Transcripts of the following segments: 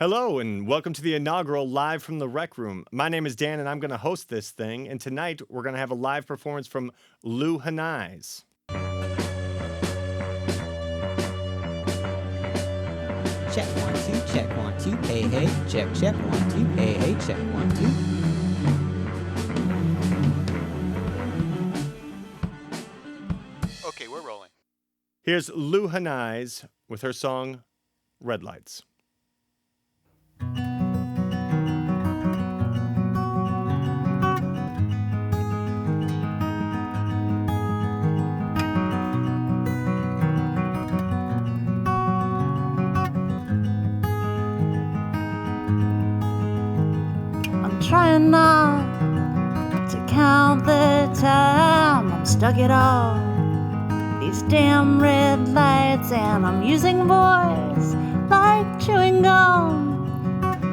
Hello, and welcome to the inaugural Live from the Rec Room. My name is Dan, and I'm going to host this thing. And tonight, we're going to have a live performance from Heneise. Check 1 2, check 1 2, hey hey, check 1 2, hey hey, check 1 2. Okay, we're rolling. Here's Heneise with her song Red Lights. Trying not to count the time I'm stuck at all these damn red lights, and I'm using voice like chewing gum.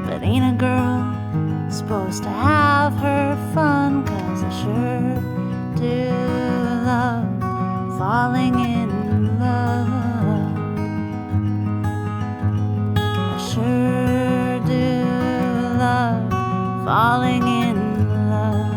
But ain't a girl supposed to have her fun? 'Cause I sure do love falling in love. I sure do love falling in love.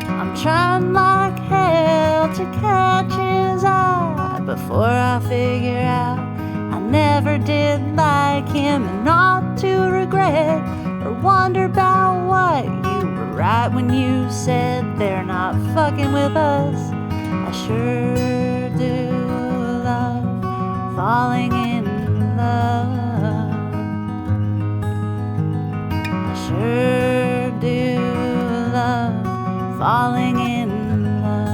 I'm trying like hell to catch his eye before I figure out I never did like him, and not to regret or wonder about what you were right when you said they're not fucking with us. I sure do love falling in love. I sure do love falling in love.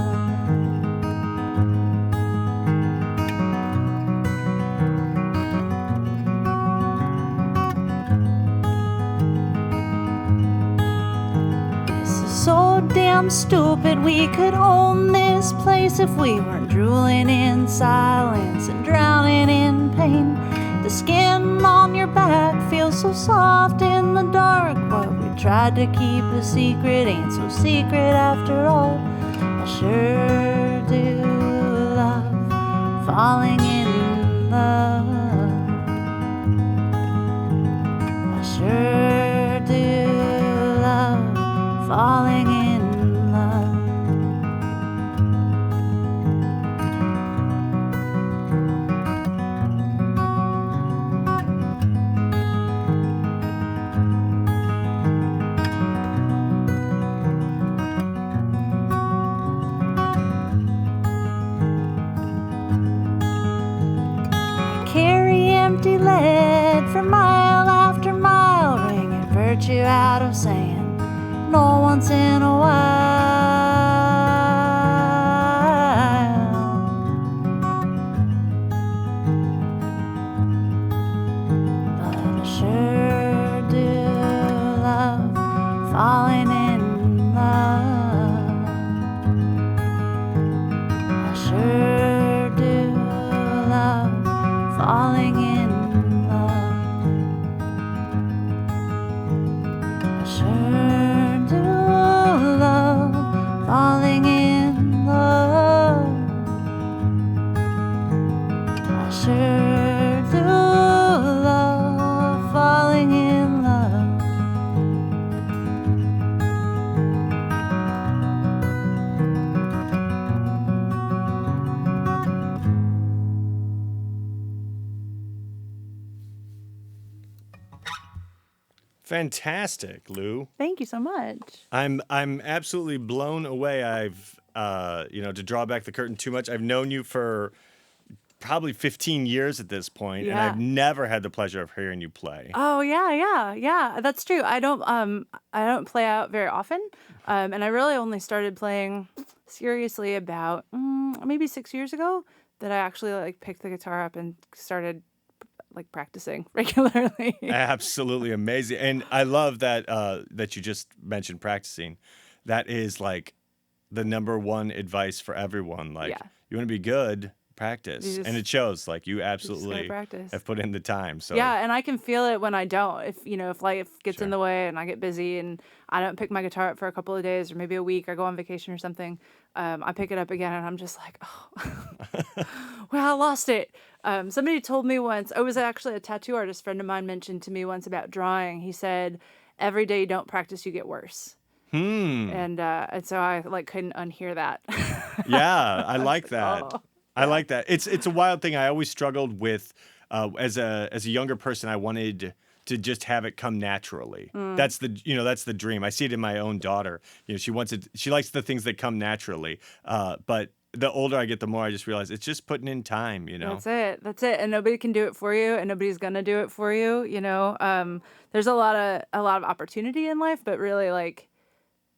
So damn stupid. We could own this place if we weren't drooling in silence and drowning in pain. The skin on your back feels so soft in the dark. What we tried to keep a secret ain't so secret after all. I sure do love falling in love. I sure do love falling in love. I carry empty lead for mile after mile, wringing virtue out of sand. No, once in a while, but I sure do love falling in love. I sure do love falling in love. I sure do love falling in love. I sure do love falling in love. Fantastic, Lou. Thank you so much. I'm absolutely blown away. I've to draw back the curtain too much, I've known you for probably 15 years at this point, and I've never had the pleasure of hearing you play. Oh yeah, that's true. I don't play out very often, and I really only started playing seriously about maybe 6 years ago. That I actually like picked the guitar up and started like practicing regularly. Absolutely amazing, and I love that that you just mentioned practicing. That is like the number one advice for everyone. Like, you want to be good, practice, just- and it shows. Like you gotta absolutely practice. have put in the time. So Yeah, and I can feel it when I don't. If life gets in Sure. the way and I get busy and I don't pick my guitar up for a couple of days or maybe a week, I go on vacation or something, I pick it up again and I'm just like, oh, well, I lost it. Somebody told me once, it was actually a tattoo artist friend of mine mentioned to me once about drawing. He said, every day you don't practice, you get worse. And so I like couldn't unhear that. Yeah, I like that. oh, I like that. It's a wild thing. I always struggled with as a younger person. I wanted to just have it come naturally. That's the dream. I see it in my own daughter. She likes the things that come naturally. But the older I get, the more I just realize it's just putting in time. That's it. And nobody can do it for you, and nobody's gonna do it for you. There's a lot of opportunity in life, but really like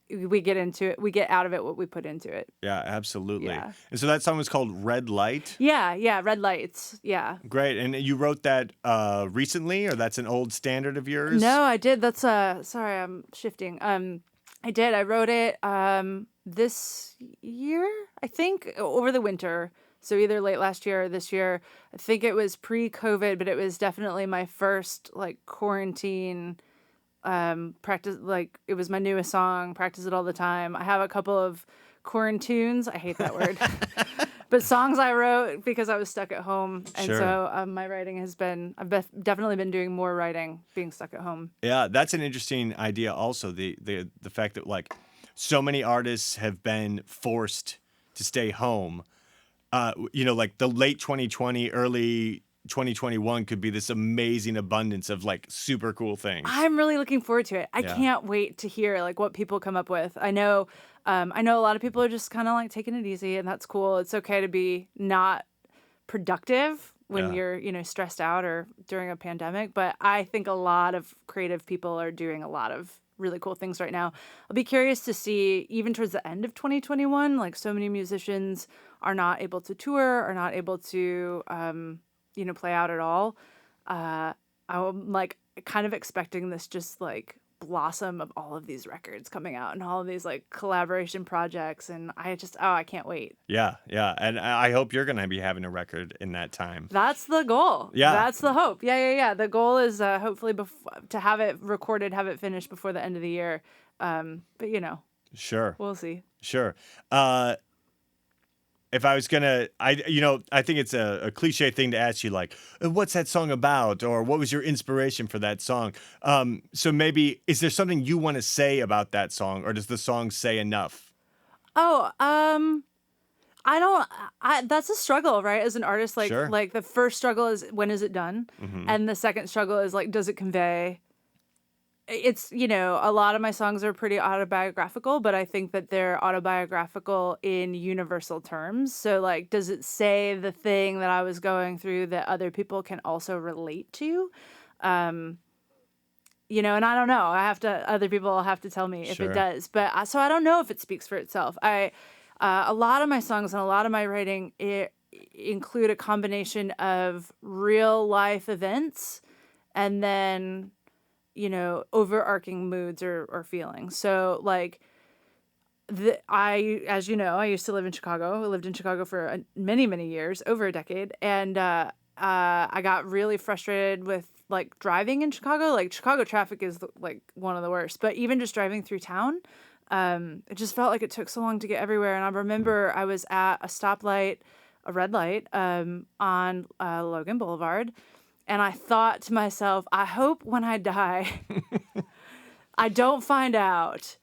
we get out of it what we put into it. Yeah, absolutely. Yeah. And so that song was called Red Light. Yeah, Red Lights. Yeah. Great. And you wrote that recently, or that's an old standard of yours? No, I did. That's sorry, I'm shifting. I did. I wrote it this year, I think, over the winter. So either late last year or this year. I think it was pre-COVID, but it was definitely my first like quarantine practice. Like it was my newest song, practice it all the time. I have a couple of quarantunes. I hate that word. But songs I wrote because I was stuck at home. And Sure. so my writing I've definitely been doing more writing being stuck at home. Yeah, that's an interesting idea also. The fact that like so many artists have been forced to stay home. Like the late 2020, early 2021 could be this amazing abundance of like super cool things. I'm really looking forward to it. I can't wait to hear like what people come up with. I know a lot of people are just kind of like taking it easy, and that's cool. It's okay to be not productive when you're, stressed out or during a pandemic. But I think a lot of creative people are doing a lot of really cool things right now. I'll be curious to see, even towards the end of 2021, like so many musicians are not able to tour, are not able to, play out at all. I'm like kind of expecting this just like blossom of all of these records coming out and all of these like collaboration projects. And I can't wait. Yeah. And I hope you're going to be having a record in that time. That's the goal. Yeah. That's the hope. Yeah. The goal is hopefully to have it recorded, have it finished before the end of the year. But Sure. we'll see. Sure. If I was gonna, I think it's a cliche thing to ask you, like, what's that song about, or what was your inspiration for that song? So maybe, is there something you want to say about that song, or does the song say enough? Oh, that's a struggle, right? As an artist, like, Sure. like the first struggle is when is it done? And the second struggle is like, does it convey? It's, a lot of my songs are pretty autobiographical, but I think that they're autobiographical in universal terms. So like, does it say the thing that I was going through that other people can also relate to? And I don't know. Other people have to tell me if Sure. it does. But so I don't know if it speaks for itself. A lot of my songs and a lot of my writing include a combination of real life events and then, overarching moods or feelings. So like as you know, I used to live in Chicago. I lived in Chicago for many, many years, over a decade. And I got really frustrated with like driving in Chicago. Like Chicago traffic is like one of the worst, but even just driving through town, it just felt like it took so long to get everywhere. And I remember I was at a stoplight, a red light, on Logan Boulevard. And I thought to myself, I hope when I die, I don't find out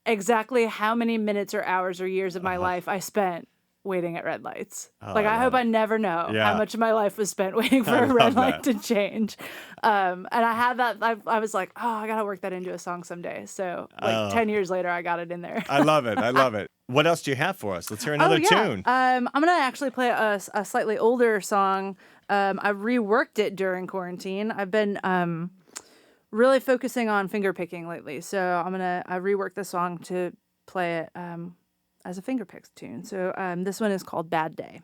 exactly how many minutes or hours or years of my life I spent waiting at red lights. Like, I hope I never know how much of my life was spent waiting for a red light to change. And I had that, I was like, I got to work that into a song someday. So, 10 years later, I got it in there. I love it. What else do you have for us? Let's hear another tune. I'm going to actually play a slightly older song. I reworked it during quarantine. I've been really focusing on finger picking lately. So I reworked the song to play it as a finger pick tune. So this one is called Bad Day.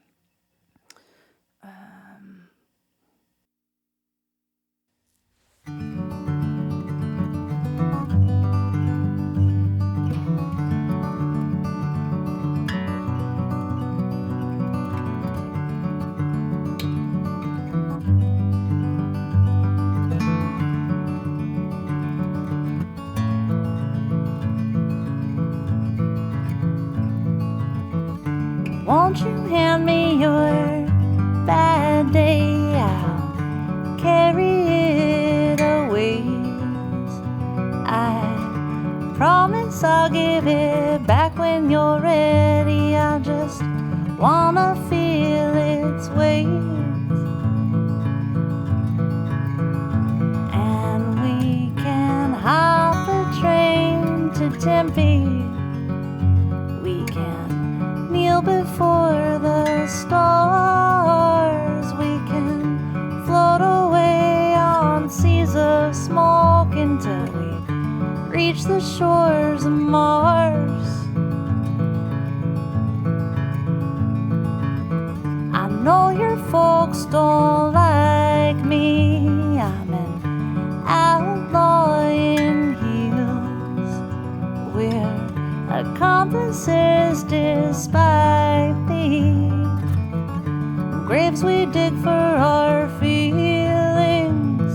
Won't you hand me your bad day? I'll carry it away. I promise I'll give it back when you're ready. I just wanna feel its weight. And we can hop a train to Tempe. We can kneel before the stars. We can float away on seas of smoke until we reach the shores of Mars. I know your folks don't like me. I'm an outlaw in heels. We're accomplices despite the graves we dig for our feelings.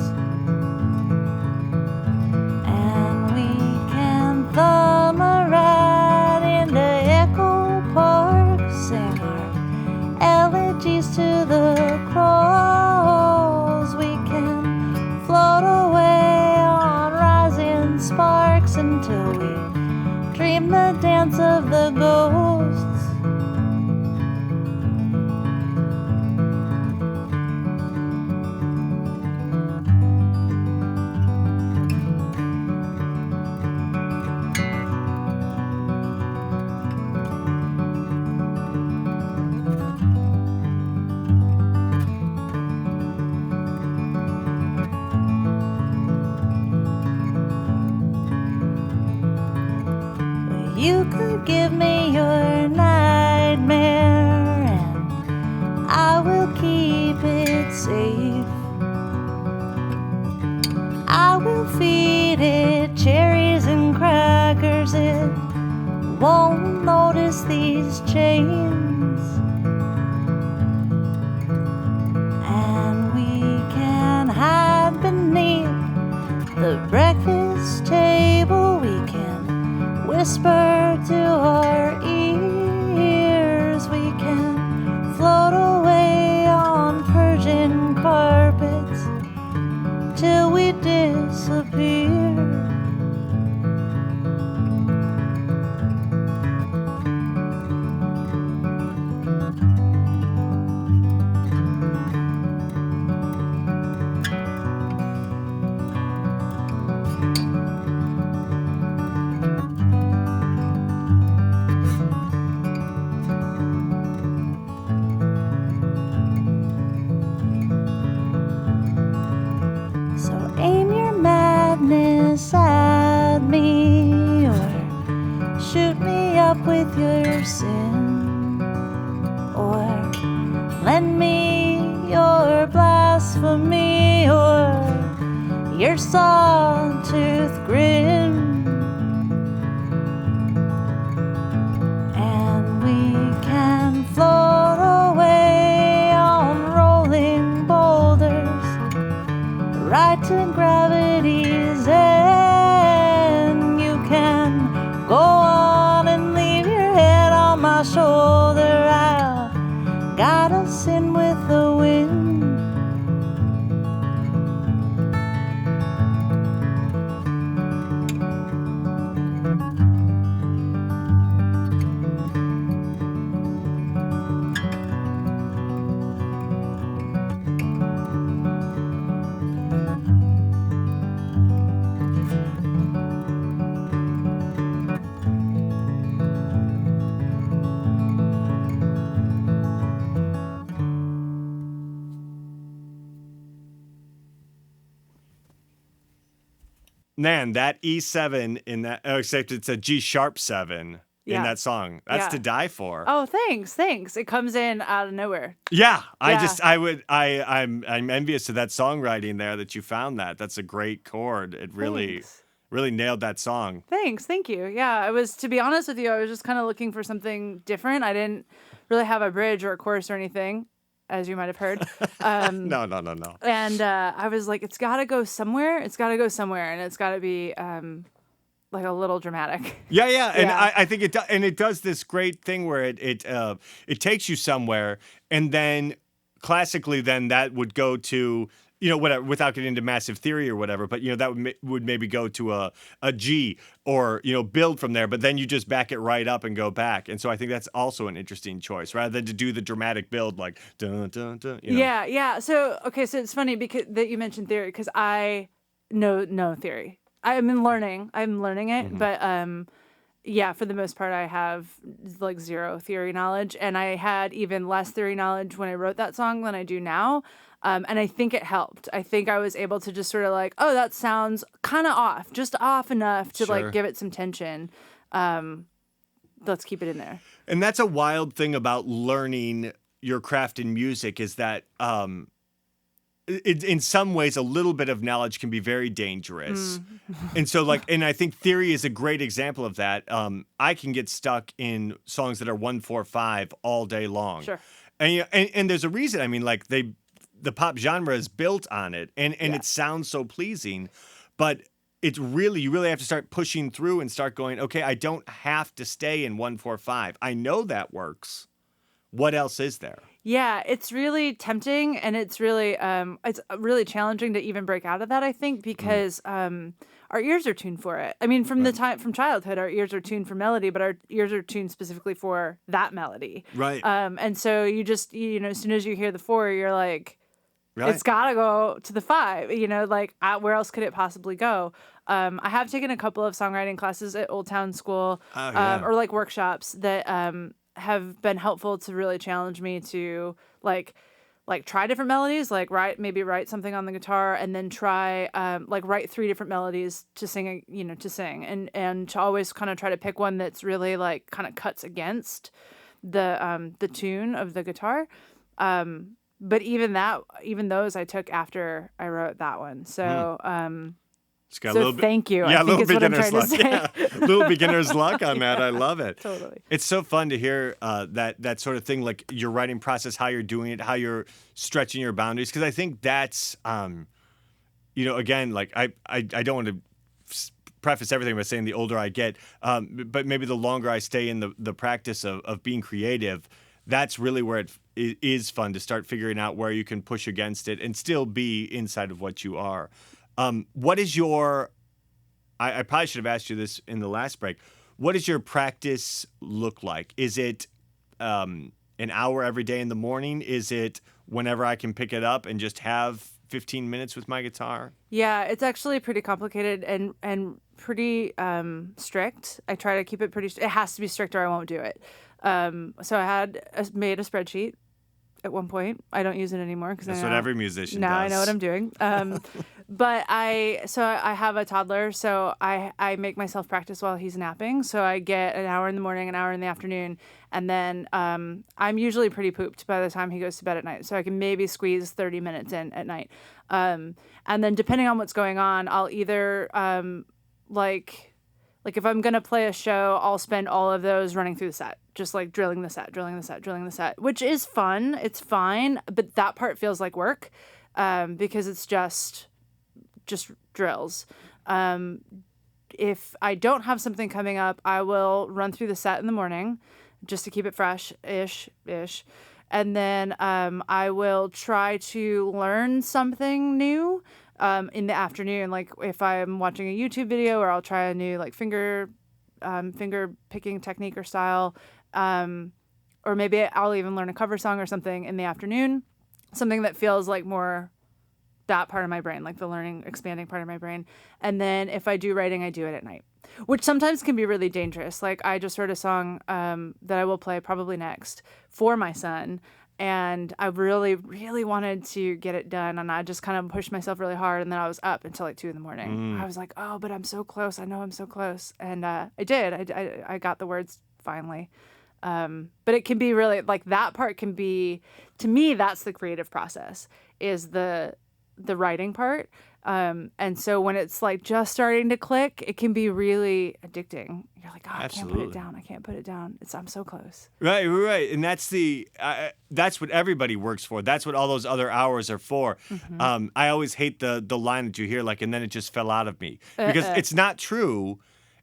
And we can thumb a ride into Echo Park, sing our elegies to the crows. We can float away on rising sparks until we dream the dance of the ghosts. You could give me your nightmare and I will keep it safe. I will feed it cherries and crackers. It won't notice these chains. And we can hide beneath the breakfast table. We can whisper to our ears. We can float away on Persian carpets till we disappear. So aim your madness at me, or shoot me up with your sin, or lend me your blasphemy, or your sawtooth grin. And we can float away on rolling boulders right to gravity's end. You can go on and leave your head on my shoulder. I'll guide us in with the wind. Man, that E7 in that, oh, except it's a G sharp 7 in Yeah. that song. That's Yeah. to die for. Oh, thanks. It comes in out of nowhere. Yeah, Yeah. I'm envious of that songwriting there that you found that. That's a great chord. It really Thanks. nailed that song. Thanks. Thank you. Yeah, to be honest with you, I was just kind of looking for something different. I didn't really have a bridge or a chorus or anything, as you might have heard. No. And I was like, it's got to go somewhere. And it's got to be like a little dramatic. Yeah, and Yeah. I think it does this great thing where it takes you somewhere, and then classically, then that would go to whatever, without getting into massive theory or whatever, but that would maybe go to a G, or build from there, but then you just back it right up and go back, and so I think that's also an interesting choice rather than to do the dramatic build like dun dun dun. Yeah. So it's funny because that you mentioned theory, because I know no theory. I'm learning it, but yeah, for the most part, I have like zero theory knowledge, and I had even less theory knowledge when I wrote that song than I do now. And I think it helped. I think I was able to just sort of like, oh, that sounds kind of off, just off enough to like give it some tension. Let's keep it in there. And that's a wild thing about learning your craft in music, is that in some ways, a little bit of knowledge can be very dangerous. And so, and I think theory is a great example of that. I can get stuck in songs that are 1-4-5 all day long. Sure. And there's a reason. I mean, like the pop genre is built on it, and it sounds so pleasing, but you really have to start pushing through and start going, okay, I don't have to stay in 1-4-5. I know that works. What else is there? Yeah, it's really tempting, and it's really challenging to even break out of that, I think, because our ears are tuned for it. I mean, from childhood, our ears are tuned for melody, but our ears are tuned specifically for that melody. Right. And so you just, as soon as you hear the 4, you're like, right. It's got to go to the 5, where else could it possibly go? I have taken a couple of songwriting classes at Old Town School, or like workshops that have been helpful to really challenge me to like try different melodies, like write something on the guitar, and then try write 3 different melodies to sing, and to always kind of try to pick one that's really like kind of cuts against the tune of the guitar. But even those I took after I wrote that one. So It's got a little bit, thank you. Yeah, I think is what I'm trying luck. to say. Yeah, little beginner's luck on that. I love it. Totally. It's so fun to hear that sort of thing, like your writing process, how you're doing it, how you're stretching your boundaries. Because I think that's, again, like I don't want to preface everything by saying the older I get, but maybe the longer I stay in the practice of being creative, that's really where it is fun to start figuring out where you can push against it and still be inside of what you are. What is your, I probably should have asked you this in the last break. What does your practice look like? Is it an hour every day in the morning? Is it whenever I can pick it up and just have 15 minutes with my guitar? Yeah, it's actually pretty complicated and pretty strict. I try to keep it it has to be strict or I won't do it. So I had made a spreadsheet at one point. I don't use it anymore because that's what every musician does. Now I know what I'm doing. But I have a toddler, so I make myself practice while he's napping. So I get an hour in the morning, an hour in the afternoon, and then I'm usually pretty pooped by the time he goes to bed at night. So I can maybe squeeze 30 minutes in at night. And then depending on what's going on, I'll either like if I'm going to play a show, I'll spend all of those running through the set, just like drilling the set, which is fun. It's fine. But that part feels like work because it's just drills. If I don't have something coming up, I will run through the set in the morning just to keep it fresh-ish. And then I will try to learn something new in the afternoon, like if I'm watching a YouTube video, or I'll try a new like finger picking technique or style, or maybe I'll even learn a cover song or something in the afternoon, something that feels like more that part of my brain, like the learning, expanding part of my brain. And then if I do writing, I do it at night, which sometimes can be really dangerous. Like I just heard a song that I will play probably next for my son. And I really, really wanted to get it done. And I just kind of pushed myself really hard. And then I was up until like 2 a.m. I was like, oh, but I'm so close. I know I'm so close. And I did. I got the words finally. But it can be really, like that part can be, to me, that's the creative process, is the writing part. And so when it's like just starting to click, it can be really addicting. You're like, oh, Absolutely. I can't put it down. I'm so close. Right. And that's what everybody works for. That's what all those other hours are for. Mm-hmm. I always hate the line that you hear, like, and then it just fell out of me, because it's not true.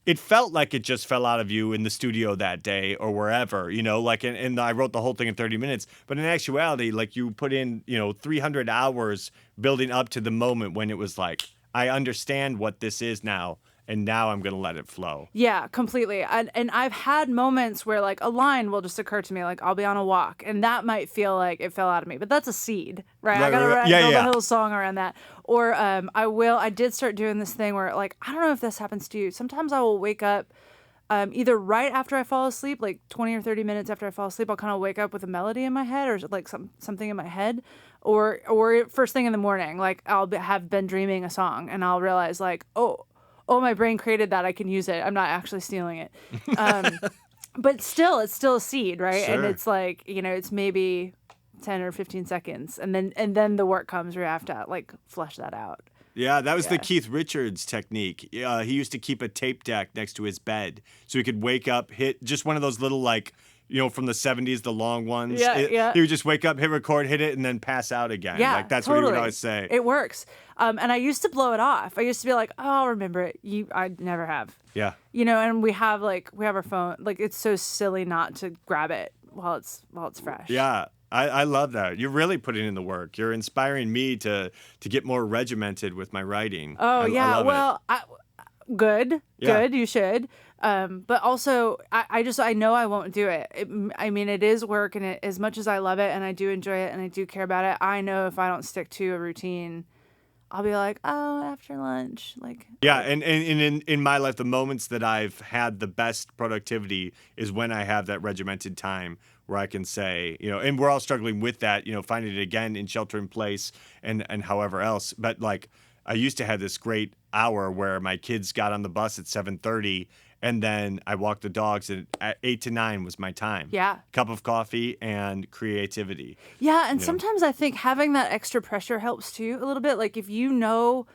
it felt like it just fell out of you in the studio that day or wherever, like, and I wrote the whole thing in 30 minutes. But in actuality, like, you put in, 300 hours building up to the moment when it was like, I understand what this is now, and now I'm going to let it flow. Yeah, completely. And I've had moments where like a line will just occur to me, like I'll be on a walk and that might feel like it fell out of me, but that's a seed, right? I got to build a whole song around that. Or I did start doing this thing where like, I don't know if this happens to you. Sometimes I will wake up either right after I fall asleep, like 20 or 30 minutes after I fall asleep, I'll kind of wake up with a melody in my head or like something in my head, or first thing in the morning, like have been dreaming a song and I'll realize like, oh, my brain created that. I can use it. I'm not actually stealing it. But still, it's still a seed, right? Sure. And it's like, it's maybe 10 or 15 seconds. And then the work comes where you have to like flesh that out. Yeah, that was the Keith Richards technique. He used to keep a tape deck next to his bed so he could wake up, hit just one of those little like, from the 70s, the long ones. Yeah. He would just wake up, hit record, hit it, and then pass out again. Yeah, like that's totally. what he would always say. It works. And I used to blow it off. I used to be like, oh, I'll remember it. I never have. Yeah. And we have our phone. Like, it's so silly not to grab it while it's fresh. Yeah. I love that. You're really putting in the work. You're inspiring me to get more regimented with my writing. Oh, I love it. Good. Yeah. Good. You should. But also, I know I won't do it. It is work, and as much as I love it and I do enjoy it and I do care about it, I know if I don't stick to a routine, I'll be like, oh, after lunch, like. Yeah, and in my life, the moments that I've had the best productivity is when I have that regimented time where I can say, and we're all struggling with that, finding it again in shelter in place and however else. But like, I used to have this great hour where my kids got on the bus at 7:30. And then I walked the dogs, and at 8 to 9 was my time. Yeah. Cup of coffee and creativity. Yeah, and sometimes I think having that extra pressure helps too a little bit. Like if you know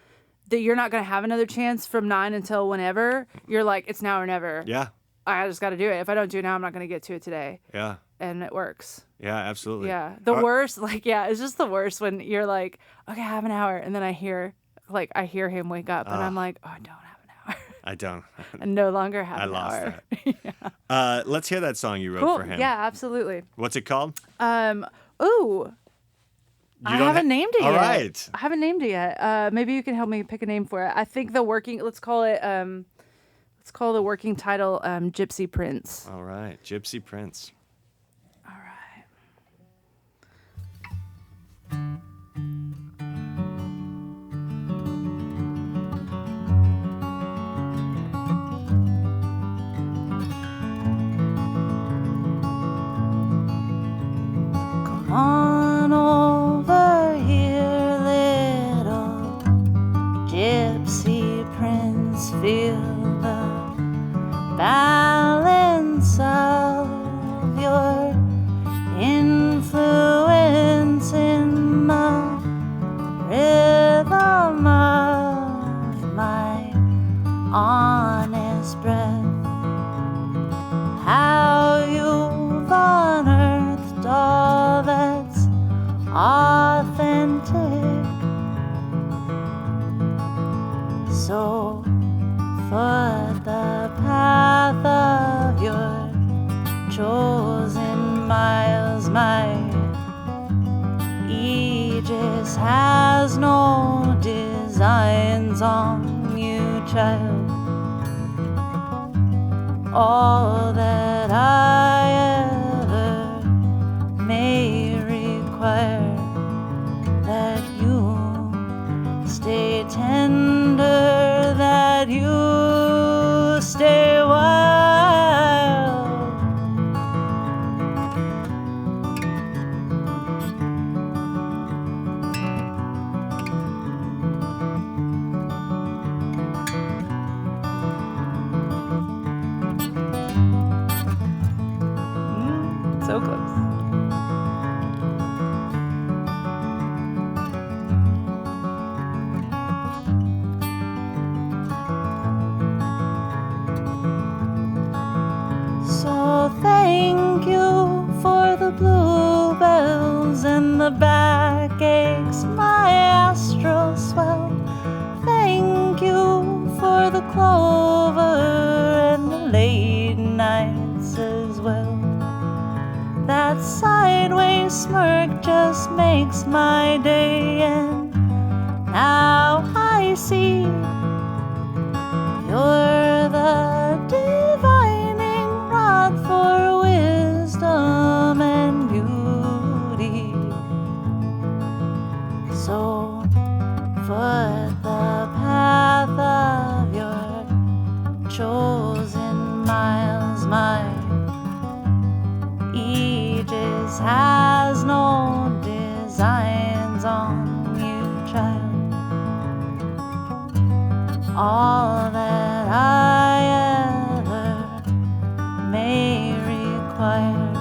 that you're not going to have another chance from 9 until whenever, you're like, it's now or never. Yeah. I just got to do it. If I don't do it now, I'm not going to get to it today. Yeah. And it works. Yeah, absolutely. Yeah. The worst, it's just the worst when you're like, okay, I have an hour. And then I hear him wake up and I'm like, oh, I don't have an hour. I don't. I no longer have an lost hour. that. Let's hear that song you wrote Cool. for him. Yeah, absolutely. What's it called? I haven't named it yet. All right. I haven't named it yet. Maybe you can help me pick a name for it. I think let's call the working title Gypsy Prince. All right. Gypsy Prince. All right. Come on over here, little gypsy prince. Feel the balance of your influence in the rhythm of my honest breath. How you've unearthed all that's authentic. So foot the path of your chosen miles. My aegis has no designs on you, child. All that I ever may require, that you stay tender, that you stay wild. So close. So thank you for the bluebells and the backaches, my astral swell. Thank you for the clover sweet nights as well. That sideways smirk just makes my day, and now I see you're the divining rod for wisdom and beauty. So foot the path of your chosen miles, my aegis has no designs on you, child. All that I ever may require,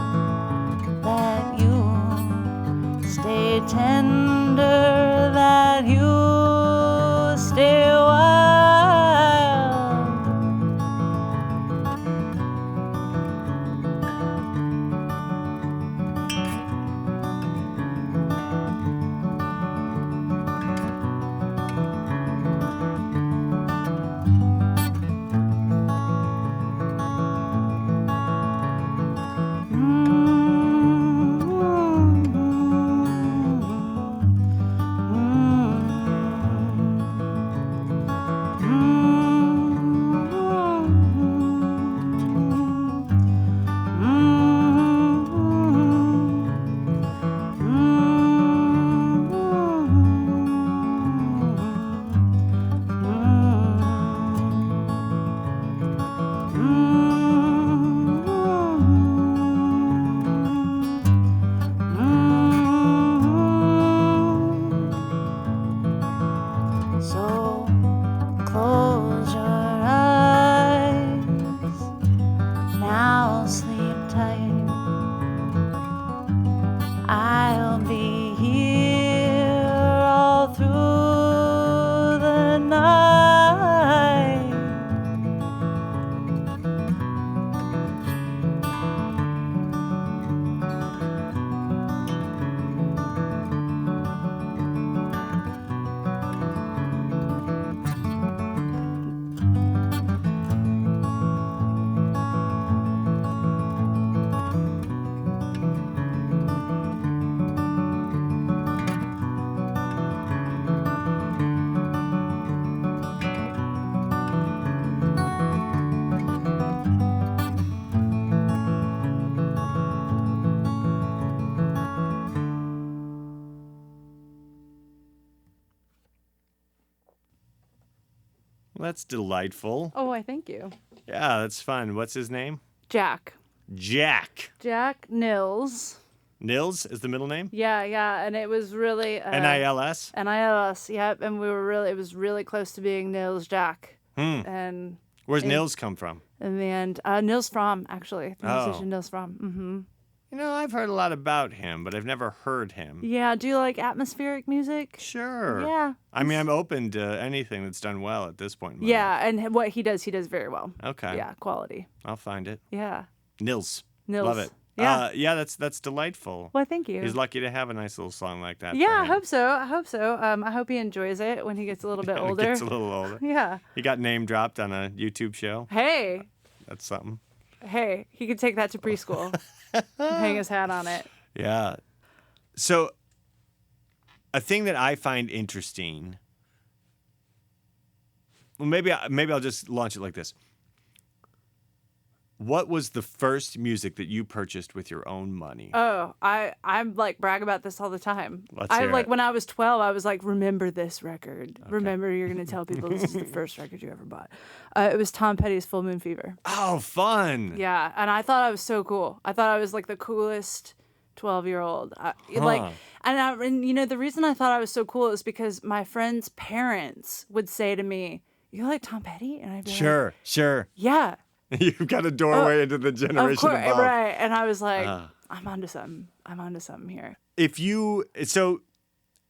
that you stay tender, that you stay wild. So close your eyes, now sleep tight. I'll be here all through the night. Well, that's delightful. Oh, I thank you. Yeah, that's fun. What's his name? Jack. Jack. Nils. Nils is the middle name? Yeah, and it was really Nils? NILS, yep, and it was really close to being Nils Jack. Hmm. And Where's Nils come from? in the end, Nils Fromm, actually, the Oh. musician Nils Fromm. Mm-hmm. You know, I've heard a lot about him, but I've never heard him. Yeah, do you like atmospheric music? Sure. Yeah. I mean, I'm open to anything that's done well at this point in my life. Yeah, and what he does very well. Okay. Yeah, quality. I'll find it. Yeah. Nils. Nils. Love it. Yeah. Yeah, that's delightful. Well, thank you. He's lucky to have a nice little song like that. Yeah, for I him. hope so. I hope he enjoys it when he gets a little bit When he older. gets a little older. Yeah. He got name dropped on a YouTube show. Hey, That's something. he could take that to preschool. Hang his hat on it. Yeah. So, a thing that I find interesting. Well, maybe I'll just launch it like this. What was the first music that you purchased with your own money? Oh, I'm like brag about this all the time. Let's hear like it. when I was 12, I was like, remember this record. Remember, you're gonna tell people this is the first record you ever bought. It was Tom Petty's Full Moon Fever. Oh, fun. Yeah, and I thought I was so cool. I thought I was like the coolest 12-year-old. Like, and you know, the reason I thought I was so cool is because my friends' parents would say to me, "You like Tom Petty?" And I'd be like, Sure. "Yeah." You've got a doorway into the generation Of course, above. right. And I was like, I'm onto something here.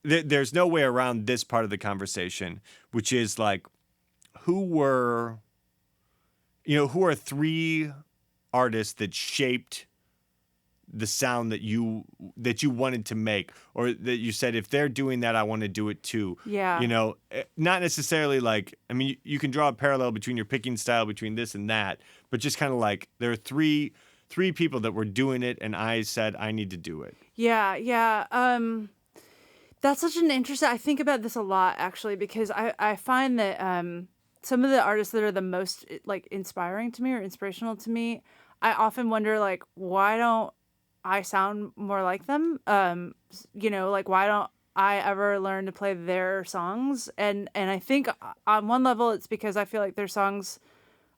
There's no way around this part of the conversation, which is like, who are three artists that shaped the sound that you wanted to make, or that you said, if they're doing that, I want to do it too. Yeah. You know, not necessarily like, I mean, you can draw a parallel between your picking style between this and that, but just kind of like there are three people that were doing it, and I said I need to do it. Yeah. That's such an interesting. I think about this a lot actually, because I find that some of the artists that are the most like inspiring to me or inspirational to me, I often wonder like, why don't I sound more like them? Like, why don't I ever learn to play their songs? And I think on one level it's because I feel like their songs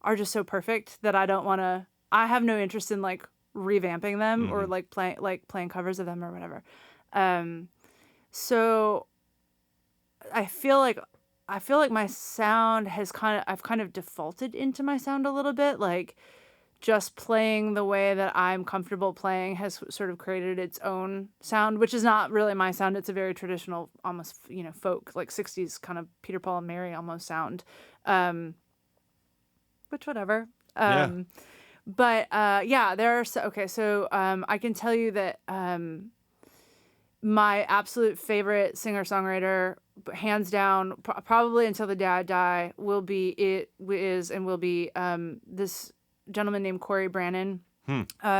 are just so perfect that I have no interest in like revamping them or like playing covers of them or whatever. So I feel like my sound I've kind of defaulted into my sound a little bit, like just playing the way that I'm comfortable playing has sort of created its own sound, which is not really my sound. It's a very traditional, almost, folk, like 60s kind of Peter, Paul and Mary almost sound. Which whatever. Yeah. But there are so I can tell you that my absolute favorite singer-songwriter, hands down, probably until the day I die, will be this gentleman named Corey Brannon.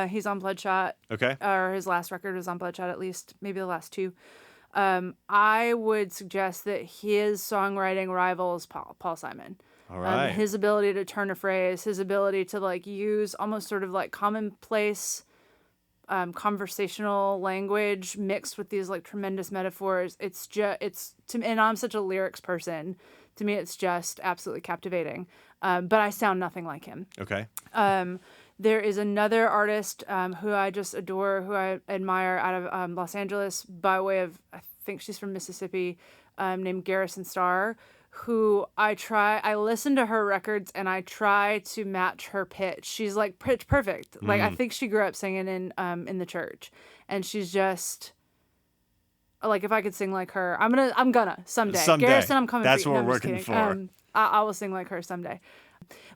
He's on Bloodshot. Okay. Or his last record was on Bloodshot, at least, maybe the last two. I would suggest that his songwriting rivals Paul Simon. All right. His ability to turn a phrase, his ability to like use almost sort of like commonplace conversational language mixed with these like tremendous metaphors. And I'm such a lyrics person. To me, it's just absolutely captivating. But I sound nothing like him. Okay. There is another artist who I just adore, who I admire out of Los Angeles by way of, I think she's from Mississippi, named Garrison Starr, who I listen to her records and I try to match her pitch. She's like pitch perfect. Like I think she grew up singing in the church, and she's just like, if I could sing like her, I'm gonna someday. Garrison, I'm coming. That's for you. what No, we're I'm just working kidding. for. I will sing like her someday.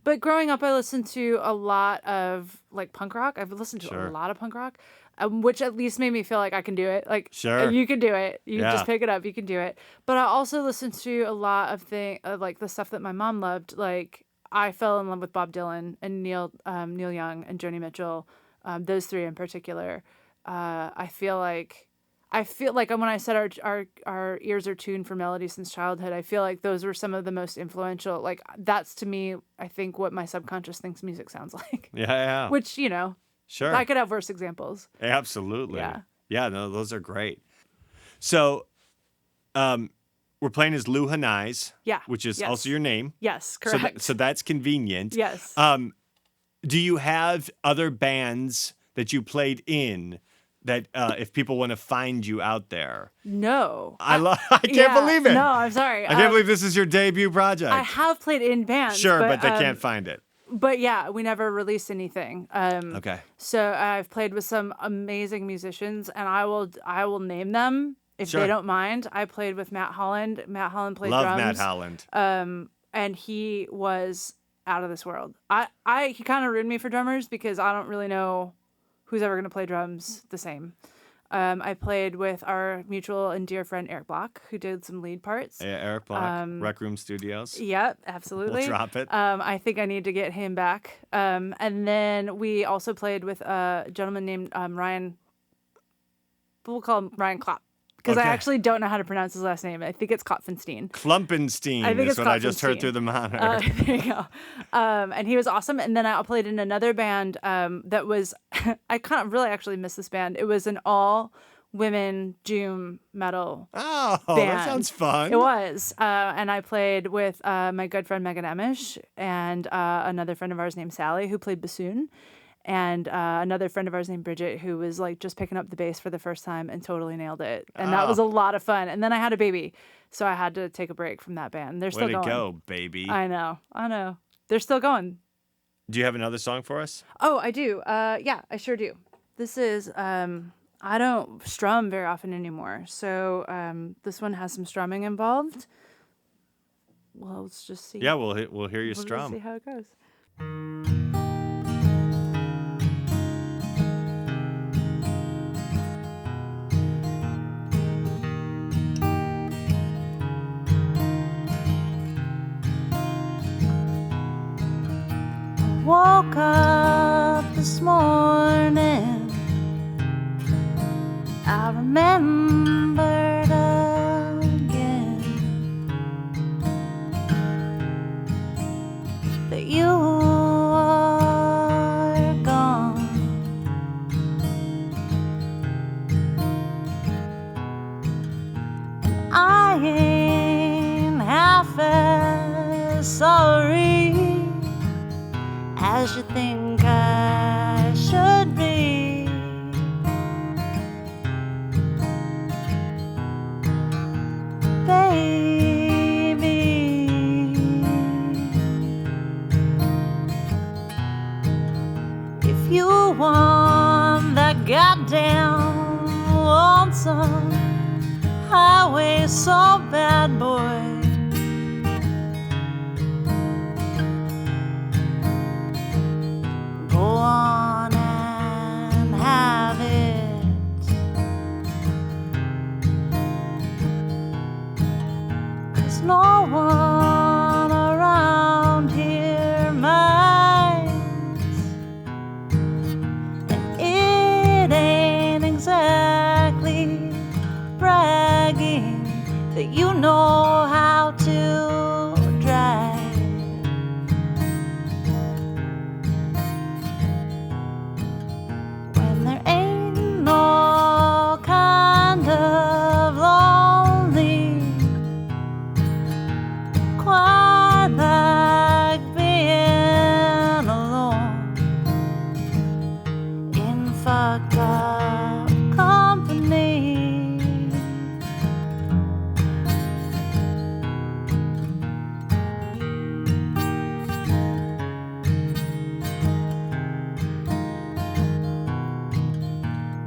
But growing up, I listened to a lot of like punk rock. I've listened to a lot of punk rock, which at least made me feel like I can do it. Like, sure, you can do it. You just pick it up. You can do it. But I also listened to a lot of like the stuff that my mom loved. Like, I fell in love with Bob Dylan and Neil Young and Joni Mitchell. Those three in particular. I feel like when I said our ears are tuned for melody since childhood, I feel like those were some of the most influential. Like, that's to me, I think, what my subconscious thinks music sounds like. Yeah. Which, sure, I could have worse examples. Absolutely. Yeah. No, those are great. So, we're playing as Lou Heneise. Yeah. Which is also your name. Yes, correct. So that's convenient. Yes. Do you have other bands that you played in that if people want to find you out there? No. I can't believe it. No, I'm sorry. I can't believe this is your debut project. I have played in bands. Sure, but they can't find it. But yeah, we never released anything. Okay. So I've played with some amazing musicians, and I will name them if they don't mind. I played with Matt Holland. Matt Holland played drums. Love Matt Holland. And he was out of this world. He kind of ruined me for drummers because I don't really know who's ever going to play drums the same. I played with our mutual and dear friend Eric Block, who did some lead parts. Yeah, Eric Block, Rec Room Studios. Yep, absolutely. We'll drop it. I think I need to get him back. And then we also played with a gentleman named Ryan. We'll call him Ryan Klopp, because I actually don't know how to pronounce his last name. I think it's Klopfenstein. Klumpenstein is what I just heard through the monitor. There you go. And he was awesome. And then I played in another band that was, I kind of really actually miss this band. It was an all-women doom metal band. That sounds fun. It was. And I played with my good friend Megan Emish and another friend of ours named Sally, who played bassoon. And another friend of ours named Bridget, who was like just picking up the bass for the first time and totally nailed it. And that was a lot of fun. And then I had a baby, so I had to take a break from that band. They're still going. Way to go, baby. I know. They're still going. Do you have another song for us? Oh, I do. Yeah, I sure do. This is, I don't strum very often anymore. So this one has some strumming involved. Well, let's just see. Yeah, we'll hear you strum. We'll see how it goes. remembered again that you are gone. I ain't half as sorry as you think I should be. Baby, if you want that goddamn lonesome highway so bad, boy, go on and have it. 'Cause no one around here minds, and it ain't exactly bragging that you know how to drive. When there ain't no kind of lonely quite like being alone in fucked up company.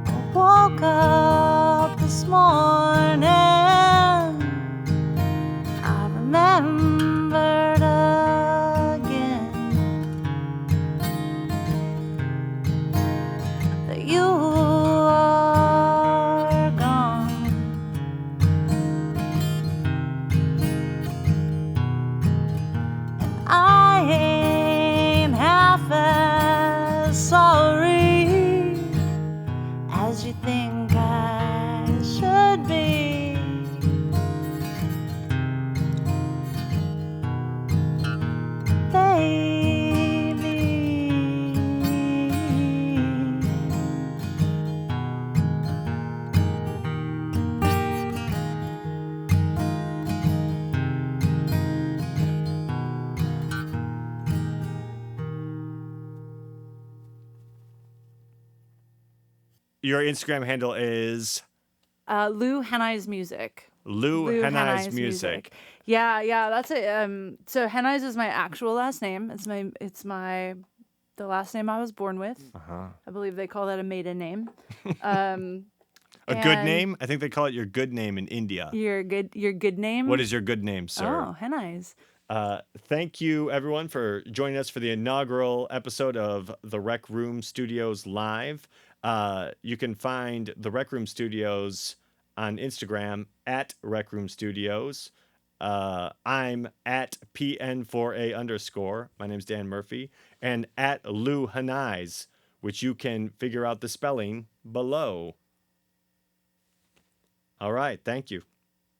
I woke up this morning, I remembered again that you are gone. And I ain't half as sorry as you think I should be. Your Instagram handle is Lou Heneise Music. Lou Heneise Music. Yeah, that's it. So Heneise is my actual last name. It's the last name I was born with. I believe they call that a maiden name. A good name? I think they call it your good name in India. Your good name? What is your good name, sir? Oh, Heneise. Thank you, everyone, for joining us for the inaugural episode of the Rec Room Studios Live. You can find the Rec Room Studios on Instagram at Rec Room Studios. I'm at PN4A_. My name's Dan Murphy. And at Lou Heneise, which you can figure out the spelling below. All right. Thank you.